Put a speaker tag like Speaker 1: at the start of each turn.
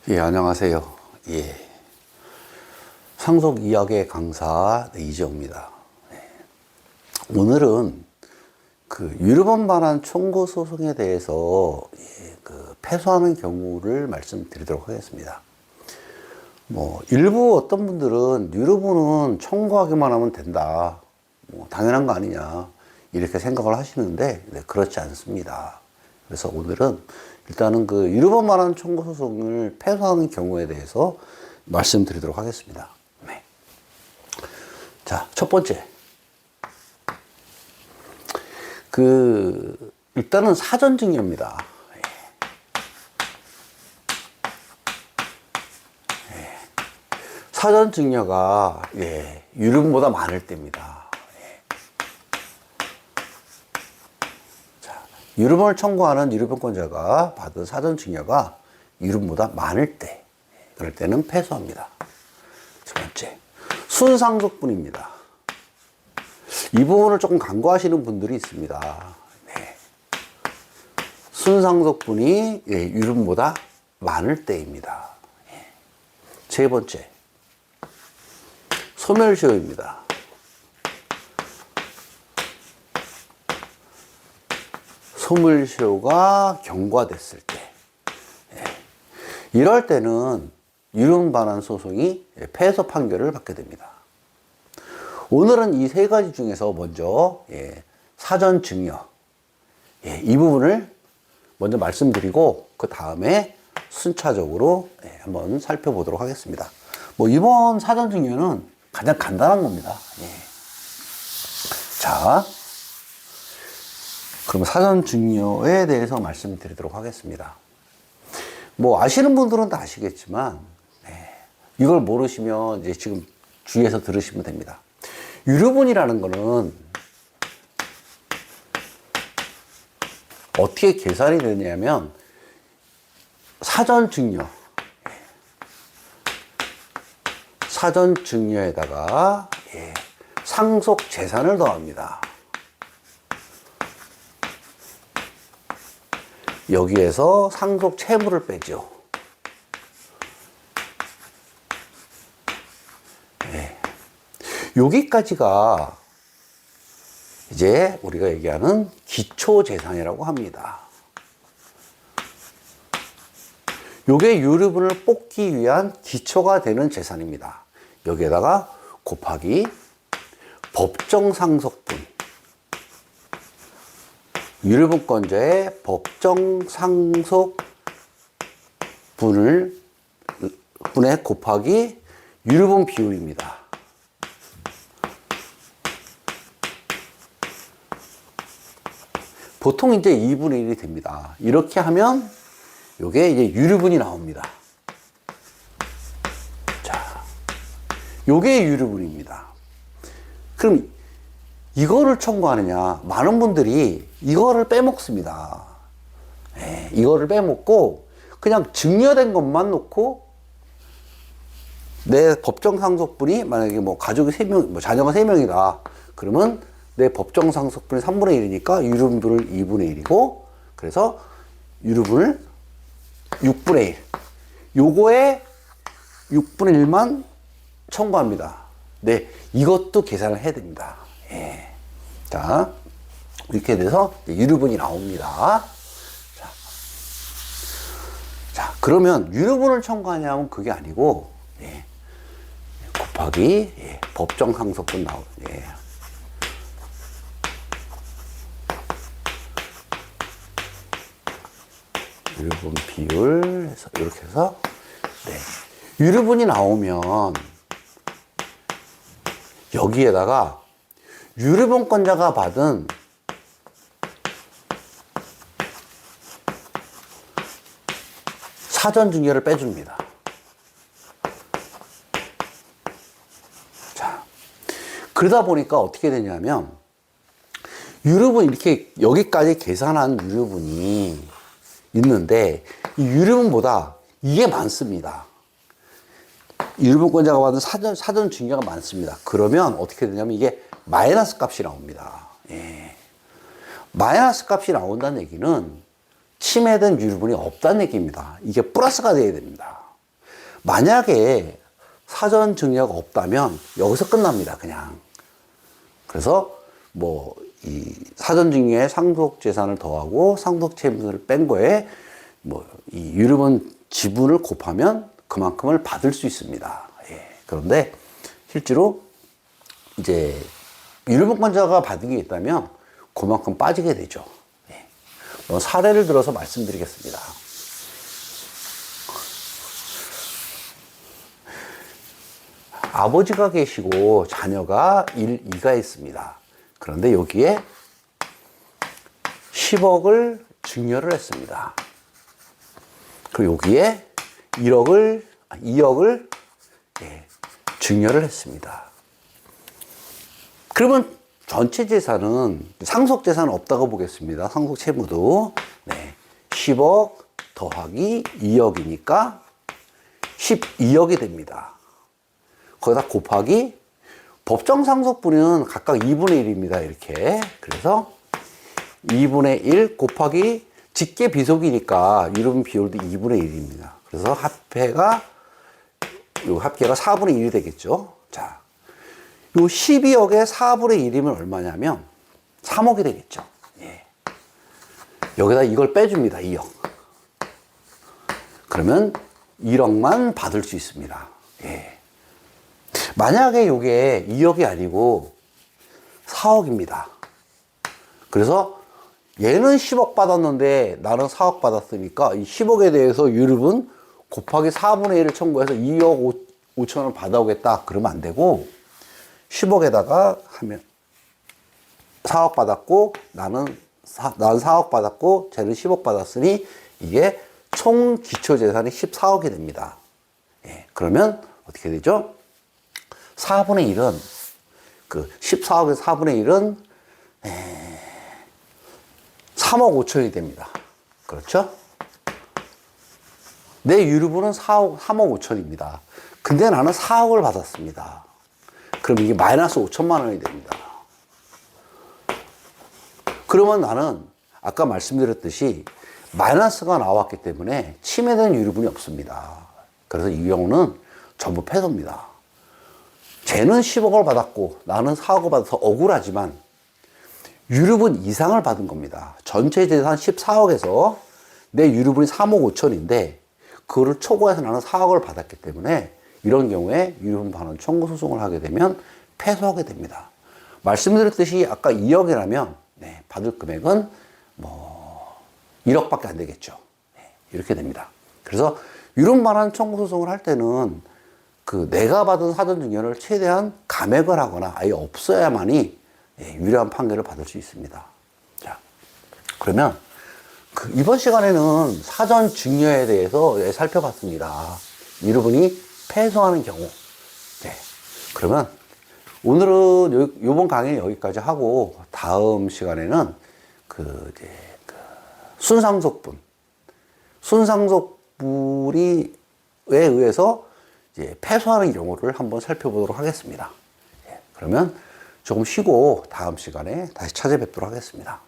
Speaker 1: 예, 안녕하세요. 예. 상속 이야기의 강사 이재호입니다. 오늘은 그 유르본 반환 청구 소송에 대해서 패소하는 경우를 말씀드리도록 하겠습니다. 일부 어떤 분들은 유르본은 청구하기만 하면 된다. 당연한 거 아니냐. 이렇게 생각을 하시는데, 그렇지 않습니다. 그래서 오늘은 일단은 그 유르본 반환 청구 소송을 패소하는 경우에 대해서 말씀드리도록 하겠습니다. 네. 자, 첫 번째. 일단은 사전 증여입니다. 사전 증여가, 유르본보다 많을 때입니다. 유르본을 청구하는 유르본권자가 받은 사전 증여가 유르본보다 많을 때, 그럴 때는 패소합니다. 두 번째, 순상속분입니다. 이 부분을 조금 간과하시는 분들이 있습니다. 순상속분이 유르본보다 많을 때입니다. 세 번째, 소멸시효입니다. 소멸시효가 경과됐을 때, 이럴 때는 유르본 반환 소송이 패소 판결을 받게 됩니다. 오늘은 이 세 가지 중에서 먼저 사전 증여, 이 부분을 먼저 말씀드리고 그 다음에 순차적으로 한번 살펴보도록 하겠습니다. 이번 사전 증여는 가장 간단한 겁니다. 자, 그럼 사전 증여에 대해서 말씀드리도록 하겠습니다. 아시는 분들은 다 아시겠지만, 이걸 모르시면 이제 지금 주의해서 들으시면 됩니다. 유르본이라는 거는 어떻게 계산이 되냐면, 사전 증여에다가 상속 재산을 더합니다. 여기에서 상속 채무를 빼죠. 여기까지가 이제 우리가 얘기하는 기초재산이라고 합니다. 요게 유르본을 뽑기 위한 기초가 되는 재산입니다. 여기에다가 곱하기 법정 상속분, 유르본권자의 법정 상속분에 곱하기 유르본 비율입니다. 보통 이제 2분의 1이 됩니다. 이렇게 하면 요게 이제 유르본이 나옵니다. 자, 요게 유르본입니다. 그럼 이거를 청구하느냐? 많은 분들이 이거를 빼먹습니다. 이거를 빼먹고 그냥 증여된 것만 놓고 내 법정 상속분이 만약에 가족이 3명, 자녀가 3명이다. 그러면 내 법정 상속분이 3분의 1이니까 유르본을 2분의 1이고, 그래서 유르본을 6분의 1. 요거에 6분의 1만 청구합니다. 이것도 계산을 해야 됩니다. 자, 이렇게 돼서 유르본이 나옵니다. 자, 그러면 유르본을 청구하냐면 그게 아니고, 곱하기, 법정 상속분 유르본 비율 해서 이렇게 해서 유르본이 나오면 여기에다가 유르본권자가 받은 사전 증여를 빼줍니다. 자, 그러다 보니까 어떻게 되냐면 유르본 이렇게 여기까지 계산한 유르본이 있는데 이 유르본보다 이게 많습니다. 유르본권자가 받은 사전 증여가 많습니다. 그러면 어떻게 되냐면 이게 마이너스 값이 나옵니다. 마이너스 값이 나온다는 얘기는 침해된 유류분이 없다는 얘기입니다. 이게 플러스가 돼야 됩니다. 만약에 사전 증여가 없다면 여기서 끝납니다. 그냥. 그래서 뭐 이 사전 증여에 상속 재산을 더하고 상속 채무를 뺀 거에 뭐 이 유류분 지분을 곱하면 그만큼을 받을 수 있습니다. 예. 그런데 실제로 이제 유류분권자가 받은 게 있다면 그만큼 빠지게 되죠. 예. 사례를 들어서 말씀드리겠습니다. 아버지가 계시고 자녀가 1, 2가 있습니다. 그런데 여기에 10억을 증여를 했습니다. 그리고 여기에 2억을 증여를 했습니다. 그러면 전체 재산은 상속 재산은 없다고 보겠습니다. 상속 채무도 10억 더하기 2억이니까 12억이 됩니다. 거기다 곱하기 법정 상속분은 각각 2분의 1입니다. 이렇게. 그래서 2분의 1 곱하기 직계 비속이니까 유류분 비율도 2분의 1입니다. 그래서 합계가 4분의 1이 되겠죠. 자, 요 12억의 4분의 1이면 얼마냐면 3억이 되겠죠. 예. 여기다 이걸 빼줍니다. 2억. 그러면 1억만 받을 수 있습니다. 예. 만약에 이게 2억이 아니고 4억입니다. 그래서 얘는 10억 받았는데 나는 4억 받았으니까 이 10억에 대해서 유류분 곱하기 4분의 1을 청구해서 2억 5천원을 받아오겠다. 그러면 안 되고 10억에다가 하면 4억 받았고 나는 4억 받았고 쟤는 10억 받았으니 이게 총 기초재산이 14억이 됩니다. 예, 그러면 어떻게 되죠? 4분의 1은, 14억의 4분의 1은 3억 5천이 됩니다. 그렇죠? 내 유류분은 3억 5천입니다. 근데 나는 4억을 받았습니다. 그럼 이게 마이너스 5천만 원이 됩니다. 그러면 나는 아까 말씀드렸듯이 마이너스가 나왔기 때문에 침해된 유류분이 없습니다. 그래서 이 경우는 전부 패소입니다. 쟤는 10억을 받았고 나는 4억을 받아서 억울하지만 유류분 이상을 받은 겁니다. 전체 재산 14억에서 내 유류분이 3억 5천인데 그거를 초과해서 나는 4억을 받았기 때문에 이런 경우에 유류분 반환 청구 소송을 하게 되면 패소하게 됩니다. 말씀드렸듯이 아까 2억이라면 받을 금액은 뭐 1억밖에 안 되겠죠. 이렇게 됩니다. 그래서 유류분 반환 청구 소송을 할 때는 내가 받은 사전 증여를 최대한 감액을 하거나 아예 없어야만이 유리한 판결을 받을 수 있습니다. 자, 그러면 이번 시간에는 사전 증여에 대해서 살펴봤습니다. 유류분이 패소하는 경우. 네. 그러면 오늘은 이번 강의는 여기까지 하고 다음 시간에는 순상속분에 의해서 이제 패소하는 경우를 한번 살펴보도록 하겠습니다. 그러면 조금 쉬고 다음 시간에 다시 찾아뵙도록 하겠습니다.